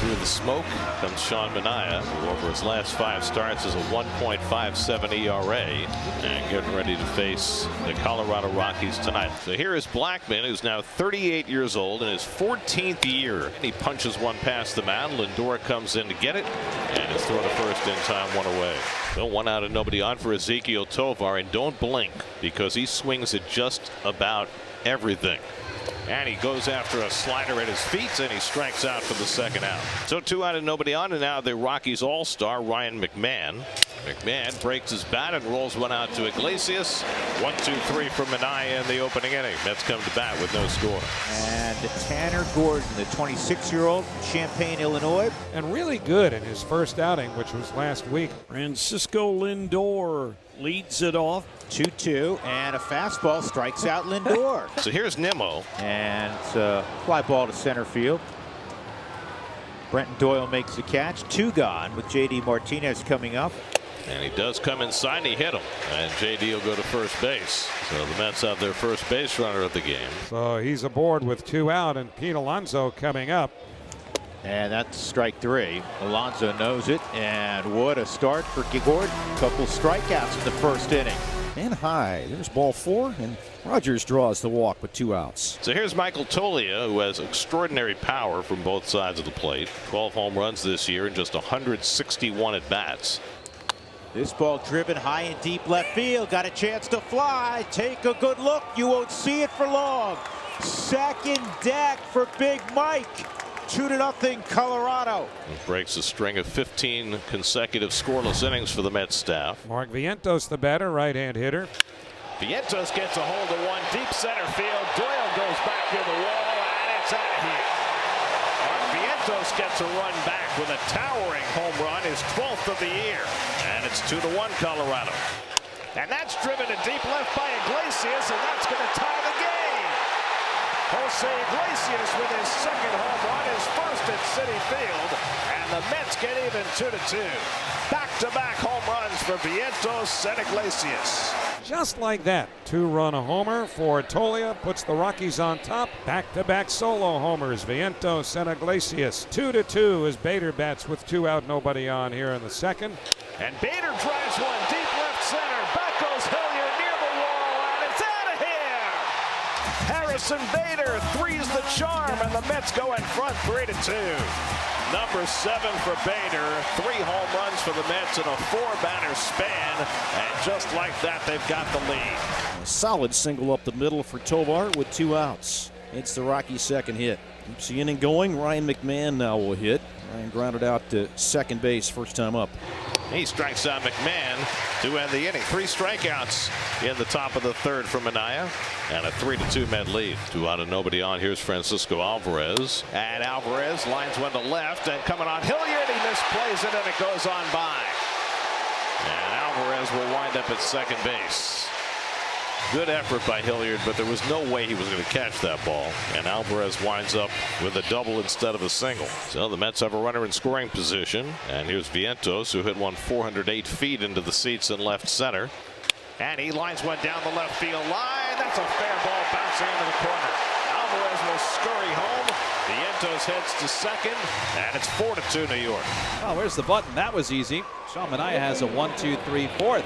Through the smoke comes Sean Manaea, who over his last 5 starts is a 1.57 ERA, and getting ready to face the Colorado Rockies tonight. So here is Blackmon, who's now 38 years old in his 14th year. He punches one past the mound. Lindor comes in to get it, and it's thrown to first in time, 1 away. So 1 out and nobody on for Ezequiel Tovar, and don't blink because he swings at just about everything. And he goes after a slider at his feet, and he strikes out for the 2nd out. So 2 out and nobody on, and now the Rockies all-star Ryan McMahon. McMahon breaks his bat and rolls one out to Iglesias. 1-2-3 for Manaea in the opening inning. Mets come to bat with no score. And Tanner Gordon, the 26-year-old from Champaign, Illinois. And really good in his first outing, which was last week. Francisco Lindor leads it off. 2-2, and a fastball strikes out Lindor. So here's Nimmo. And it's a fly ball to center field. Brenton Doyle makes the catch. 2 gone with J.D. Martinez coming up. And he does come inside, and he hit him. And J.D. will go to first base. So the Mets have their first base runner of the game. So he's aboard with 2 out, and Pete Alonso coming up. And that's strike 3. Alonso knows it, and what a start for Gordon. Couple strikeouts in the first inning. And high. There's ball 4, and Rogers draws the walk with 2 outs. So here's Michael Toglia, who has extraordinary power from both sides of the plate. 12 home runs this year and just 161 at bats. This ball driven high and deep left field. Got a chance to fly. Take a good look. You won't see it for long. Second deck for Big Mike. 2-0 Colorado. It breaks a string of 15 consecutive scoreless innings for the Mets staff. Mark Vientos, the batter, right-hand hitter. Vientos gets a hold of one deep center field. Doyle goes back to the wall, and it's out of here. Mark Vientos gets a run back with a towering home run, his 12th of the year. And it's 2-1 Colorado. And that's driven to deep left by Iglesias, and that's going to tie the game. Jose Iglesias with his 2nd home run, his 1st at Citi Field, and the Mets get even 2-2. Back-to-back home runs for Vientos and Iglesias. Just like that, 2-run homer for Toglia puts the Rockies on top. Back-to-back solo homers, Vientos and Iglesias. 2-2 as Bader bats with 2 out, nobody on here in the 2nd. And Bader drives one deep left center. Back goes Hilliard near the wall, and it's out of here. Harrison Bader threes the charm, and the Mets go in front 3-2. Number 7 for Bader. 3 home runs for the Mets in a 4-batter span, and just like that, they've got the lead. A solid single up the middle for Tovar with 2 outs. It's the Rockies' 2nd hit. Keeps the inning going. Ryan McMahon now will hit. Ryan grounded out to second base, first time up. He strikes out McMahon to end the inning. 3 strikeouts in the top of the 3rd for Manaea, and a 3-2 Met lead. 2 out and nobody on. Here's Francisco Alvarez, and Alvarez lines one to left, and coming on Hilliard, he misplays it, and it goes on by. And Alvarez will wind up at second base. Good effort by Hilliard, but there was no way he was going to catch that ball. And Alvarez winds up with a double instead of a single. So the Mets have a runner in scoring position. And here's Vientos, who hit one 408 feet into the seats in left center. And he lines one down the left field line. That's a fair ball bouncing into the corner. Alvarez will scurry home. Vientos heads to second, and it's 4-2 New York. Oh, where's the button? That was easy. Sean Manaea has a 1-2-3 4th.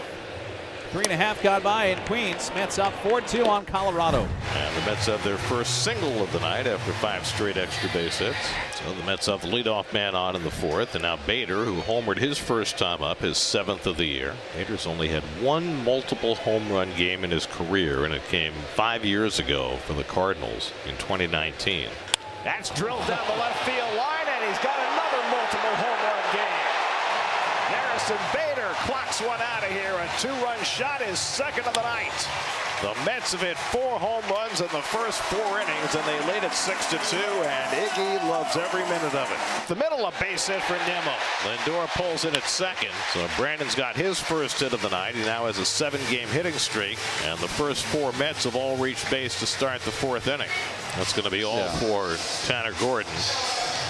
3.5 got by in Queens. Mets up 4-2 on Colorado. And the Mets have their first single of the night after 5 straight extra base hits. So the Mets have the leadoff man on in the 4th. And now Bader, who homered his first time up, his 7th of the year. Bader's only had 1 multiple home run game in his career, and it came 5 years ago for the Cardinals in 2019. That's drilled down the left field line, and he's got another multiple home run game. Harrison Bader clocks one out of here. A 2-run shot, his 2nd of the night. The Mets have hit 4 home runs in the first 4 innings, and they lead it 6-2, and Iggy loves every minute of it. The middle, a base hit for Nimmo. Lindor pulls in at second, so Brandon's got his first hit of the night. He now has a 7-game hitting streak, and the first 4 Mets have all reached base to start the 4th inning. That's going to be all for Tanner Gordon.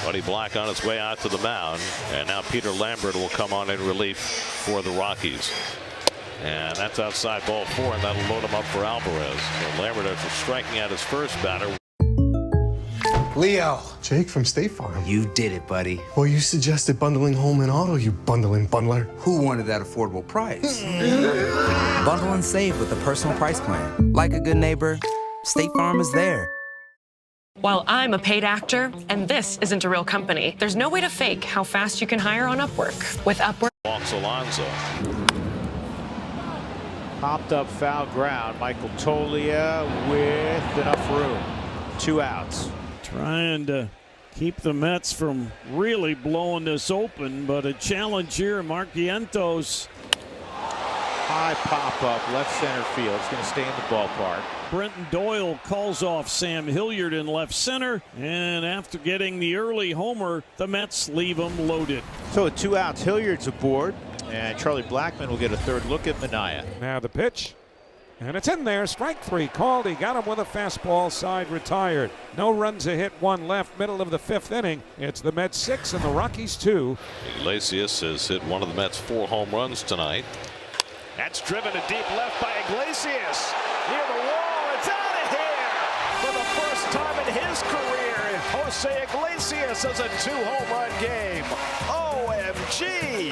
Buddy Black on his way out to the mound, and now Peter Lambert will come on in relief for the Rockies. And that's outside ball 4, and that'll load him up for Alvarez. So Lambert, after striking out his first batter. Leo. Jake from State Farm. You did it, buddy. Well, you suggested bundling home and auto, you bundling bundler. Who wanted that affordable price? Bundle and save with a personal price plan. Like a good neighbor, State Farm is there. While I'm a paid actor, and this isn't a real company, there's no way to fake how fast you can hire on Upwork. With Upwork. Walks Alonso. Popped up foul ground. Michael Tolia with enough room. 2 outs. Trying to keep the Mets from really blowing this open, but a challenge here. Mark Vientos. High pop up left center field. It's going to stay in the ballpark. Brenton Doyle calls off Sam Hilliard in left center, and after getting the early homer, the Mets leave him loaded. So with 2 outs, Hilliard's aboard, and Charlie Blackmon will get a third look at Minaya. Now the pitch. And it's in there. Strike 3 called. He got him with a fastball. Side retired. No runs, a hit, 1 left. Middle of the 5th inning. It's the Mets 6 and the Rockies 2. Iglesias has hit one of the Mets' 4 home runs tonight. That's driven to deep left by Iglesias. Near the wall. It's out of here. For the first time in his career, Jose Iglesias has a 2-home run game. OMG.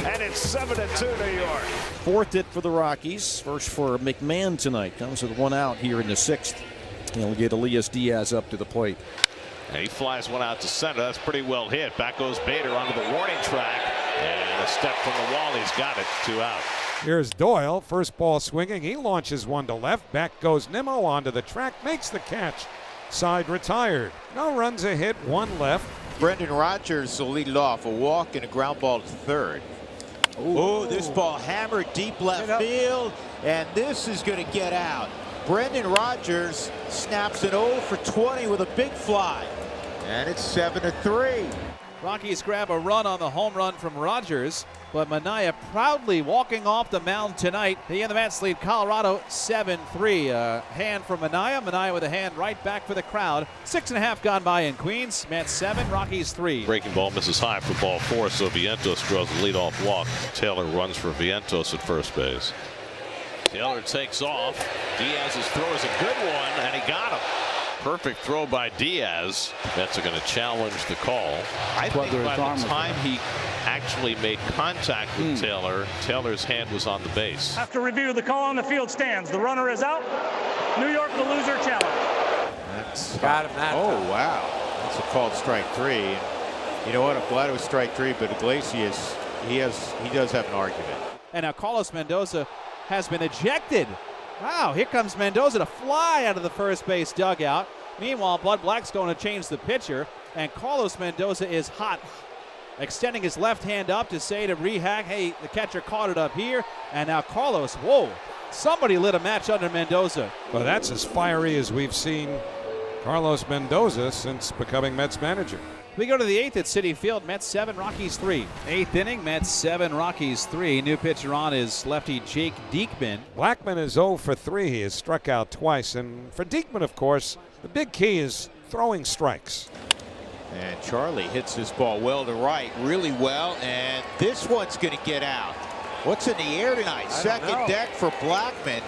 And it's 7-2 New York. 4th hit for the Rockies. First for McMahon tonight. Comes with 1 out here in the 6th. He'll get Elias Diaz up to the plate. And he flies one out to center. That's pretty well hit. Back goes Bader onto the warning track. And a step from the wall. He's got it. 2 out. Here's Doyle. First ball swinging. He launches one to left. Back goes Nimmo onto the track. Makes the catch. Side retired. No runs, a hit, 1 left. Brendan Rodgers will lead it off. A walk and a ground ball to third. Oh, this ball hammered deep left field, and this is going to get out. Brendan Rodgers snaps an 0 for 20 with a big fly, and it's 7-3. Rockies grab a run on the home run from Rodgers, but Minaya proudly walking off the mound tonight. He and the Mets lead Colorado 7-3. A hand from Minaya. Minaya with a hand right back for the crowd. 6.5 gone by in Queens. Mets 7, Rockies 3. Breaking ball misses high for ball 4, so Vientos draws the leadoff walk. Taylor runs for Vientos at first base. Taylor takes off. Diaz's throw is a good one, and he got him. Perfect throw by Diaz. Mets are going to challenge the call. I think by the time he actually made contact with Taylor, Taylor's hand was on the base. After review, the call on the field stands. The runner is out. New York, the loser, challenge. That's Got him that time. wow. That's a called strike 3. And you know what? I'm glad it was strike 3, but Iglesias, he does have an argument. And now Carlos Mendoza has been ejected. Wow, here comes Mendoza to fly out of the first base dugout. Meanwhile, Bud Black's going to change the pitcher, and Carlos Mendoza is hot, extending his left hand up to say to Rehak, hey, the catcher caught it up here, and now Carlos, whoa, somebody lit a match under Mendoza. Well, that's as fiery as we've seen Carlos Mendoza since becoming Mets manager. We go to the 8th at Citi Field. Mets 7, Rockies 3. 8th inning, Mets 7, Rockies 3. New pitcher on is lefty Jake Diekman. Blackmon is 0 for 3. He has struck out twice. And for Diekman, of course, the big key is throwing strikes. And Charlie hits this ball well to right, really well, and this one's going to get out. What's in the air tonight? Second deck for Blackmon.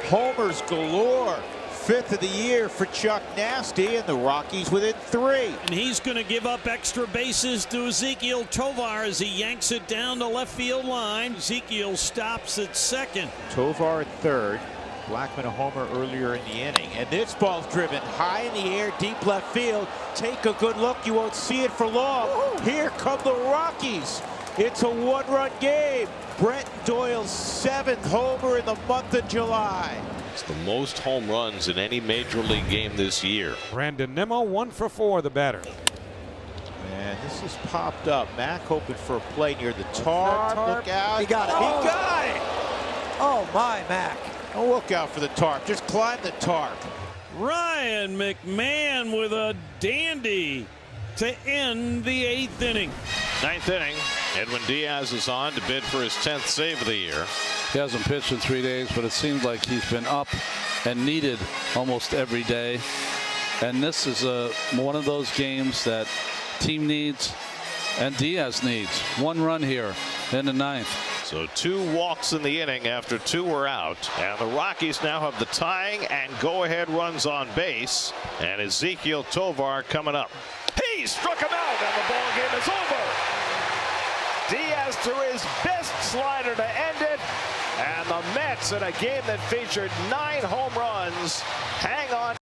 Homers galore. 5th of the year for Chuck Nasty, and the Rockies within 3. And he's going to give up extra bases to Ezequiel Tovar as he yanks it down the left field line. Ezequiel stops at second. Tovar at third. Blackmon a homer earlier in the inning. And this ball's driven high in the air, deep left field. Take a good look. You won't see it for long. Here come the Rockies. It's a 1-run game. Brenton Doyle's 7th homer in the month of July. It's the most home runs in any major league game this year. Brandon Nimmo 1 for 4, the batter. And this is popped up. Mack hoping for a play near the tarp. Look out. He got it. He got it. Oh, my, Mac. Don't look out for the tarp. Just climb the tarp. Ryan McMahon with a dandy to end the 8th inning. 9th inning. Edwin Diaz is on to bid for his 10th save of the year. He hasn't pitched in 3 days, but it seems like he's been up and needed almost every day. And this is one of those games that team needs and Diaz needs. 1 run here in the 9th. So 2 walks in the inning after 2 were out. And the Rockies now have the tying and go-ahead runs on base. And Ezequiel Tovar coming up. He struck him out, and the ball game is over. Diaz threw his best slider to end it. And the Mets, in a game that featured 9 home runs, hang on.